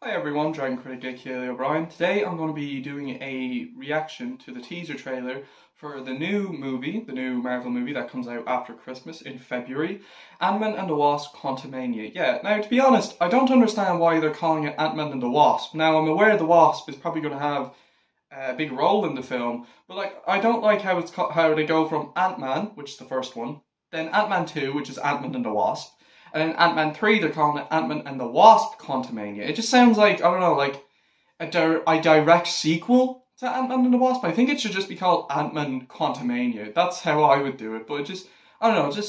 Hi everyone, Dragon Critic Dick O'Brien. Today I'm going to be doing a reaction to the teaser trailer for the new movie, the new Marvel movie that comes out after Christmas in February, Ant-Man and the Wasp: Quantumania. Yeah, now to be honest, I don't understand why they're calling it Ant-Man and the Wasp. Now I'm aware the Wasp is probably going to have a big role in the film, but I don't like how they go from Ant-Man, which is the first one, then Ant-Man 2, which is Ant-Man and the Wasp, and then Ant-Man 3, they're calling it Ant-Man and the Wasp: Quantumania. It just sounds like, I don't know, like a direct sequel to Ant-Man and the Wasp. I think it should just be called Ant-Man Quantumania. That's how I would do it, but I don't know,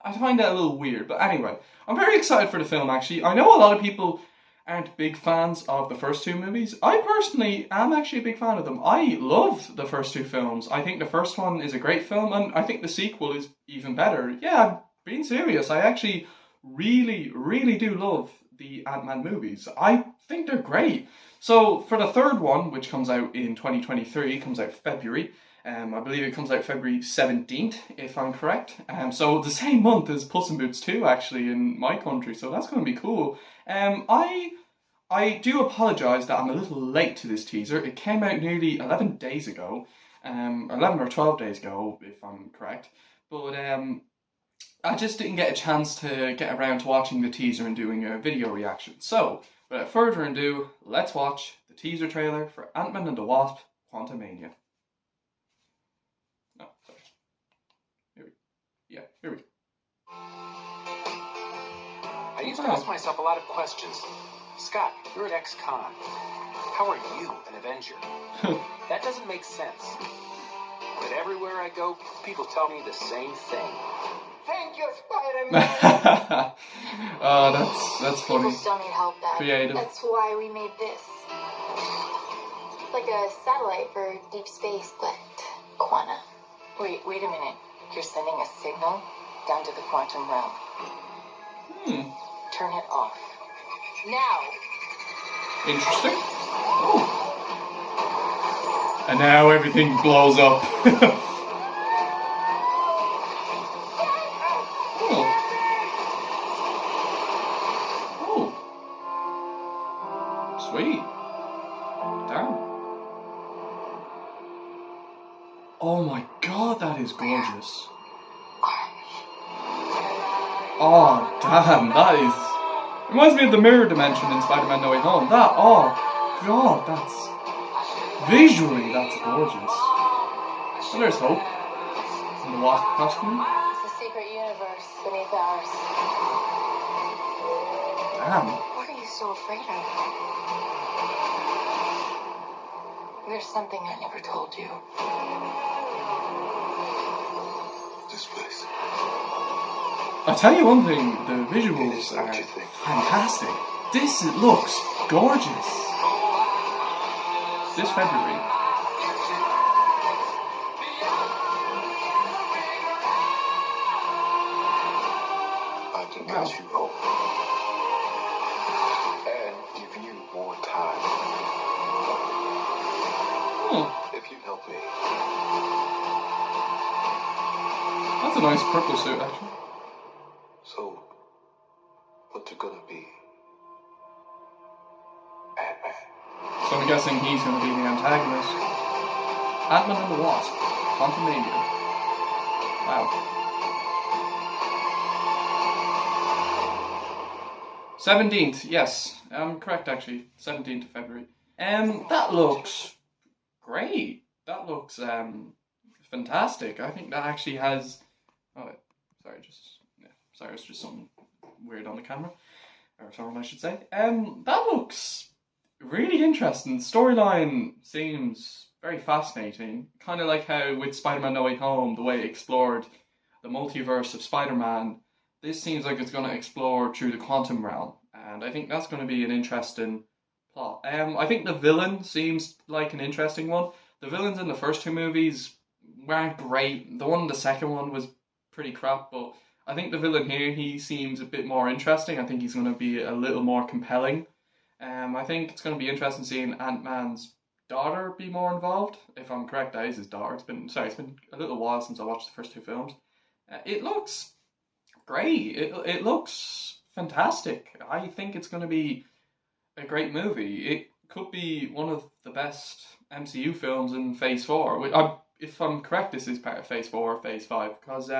I find that a little weird. But anyway, I'm very excited for the film, actually. I know a lot of people aren't big fans of the first two movies. I personally am actually a big fan of them. I love the first two films. I think the first one is a great film, and I think the sequel is even better. Yeah, I'm being serious. I actually really do love the Ant-Man movies. I think they're great. So for the third one, which comes out in 2023, comes out February. I believe it comes out February 17th, if I'm correct. So the same month as Puss in Boots 2, actually, in my country. So that's going to be cool. I do apologise that I'm a little late to this teaser. It came out nearly 11 days ago. 11 or 12 days ago, if I'm correct. But I just didn't get a chance to get around to watching the teaser and doing a video reaction. So, without further ado, let's watch the teaser trailer for Ant-Man and the Wasp: Quantumania. No, sorry. Here we go. I used to ask myself a lot of questions. Scott, you're an ex-con. How are you an Avenger? That doesn't make sense. But everywhere I go, people tell me the same thing. Thank you, Spider-Man! Oh, that's funny. People still need help, Dad. Creative. That's why we made this. It's like a satellite for deep space, but quanta. Wait a minute. You're sending a signal down to the quantum realm. Turn it off. Now! Interesting. Ooh. And now everything blows up. Sweet. Damn. Oh my god, that is gorgeous. Oh, damn, that is... Reminds me of the mirror dimension in Spider-Man No Way Home. Oh god, visually, that's gorgeous. And there's Hope. In the Wasp costume. It's a secret universe beneath ours. Damn. What are you so afraid of? There's something I never told you. This place. I'll tell you one thing, the visuals are fantastic. This looks gorgeous. This February. I can get you hope. And give you more time. If you help me. That's a nice purple suit, actually. So, what's it gonna be? Ant-Man. So I'm guessing he's going to be the antagonist. Ant-Man and the Wasp: Quantumania. Wow. 17th, yes. I'm correct, actually. 17th of February. That looks great. That looks fantastic. I think that actually has... Oh, sorry, sorry, it's just something weird on the camera. Or phone, I should say. That looks really interesting. The storyline seems very fascinating. Kind of like how with Spider-Man No Way Home, the way it explored the multiverse of Spider-Man, this seems like it's going to explore through the quantum realm. And I think that's going to be an interesting plot. I think the villain seems like an interesting one. The villains in the first two movies weren't great. The one in the second one was pretty crap, but I think the villain here, he seems a bit more interesting. I think he's going to be a little more compelling. I think it's going to be interesting seeing Ant-Man's daughter be more involved. If I'm correct, that is his daughter. It's been a little while since I watched the first two films. It looks great. It looks fantastic. I think it's going to be a great movie. It could be one of the best MCU films in Phase 4. If I'm correct, this is part of Phase 4 or Phase 5, because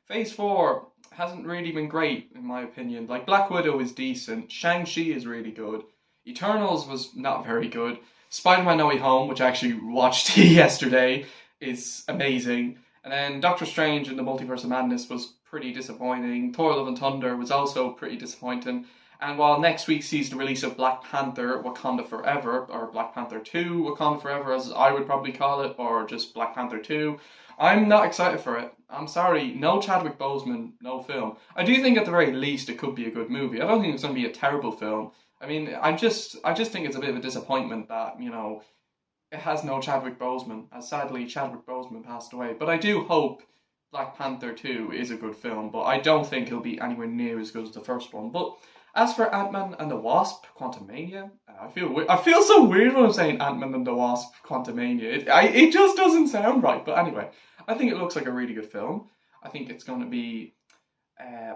Phase 4 hasn't really been great, in my opinion. Like, Black Widow is decent, Shang-Chi is really good, Eternals was not very good, Spider-Man No Way Home, which I actually watched yesterday, is amazing, and then Doctor Strange and the Multiverse of Madness was pretty disappointing, Thor Love and Thunder was also pretty disappointing, and while next week sees the release of Black Panther Wakanda Forever, or Black Panther 2 Wakanda Forever as I would probably call it, or just Black Panther 2, I'm not excited for it. I'm sorry, no Chadwick Boseman, no film. I do think at the very least it could be a good movie. I don't think it's going to be a terrible film. I mean, I just think it's a bit of a disappointment that, it has no Chadwick Boseman, as sadly Chadwick Boseman passed away. But I do hope Black Panther 2 is a good film, but I don't think it'll be anywhere near as good as the first one. But as for Ant-Man and the Wasp, Quantumania, I feel so weird when I'm saying Ant-Man and the Wasp, Quantumania. It just doesn't sound right. But anyway, I think it looks like a really good film. I think it's going to be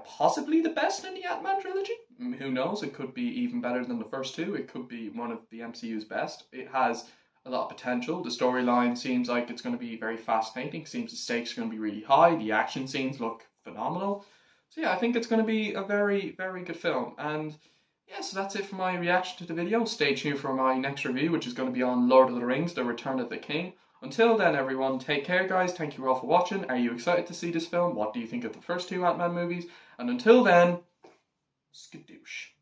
possibly the best in the Ant-Man trilogy. Who knows? It could be even better than the first two. It could be one of the MCU's best. It has a lot of potential. The storyline seems like it's going to be very fascinating. Seems the stakes are going to be really high. The action scenes look phenomenal. So yeah, I think it's going to be a very, very good film. And yeah, so that's it for my reaction to the video. Stay tuned for my next review, which is going to be on Lord of the Rings, The Return of the King. Until then, everyone, take care, guys. Thank you all for watching. Are you excited to see this film? What do you think of the first two Ant-Man movies? And until then, skadoosh.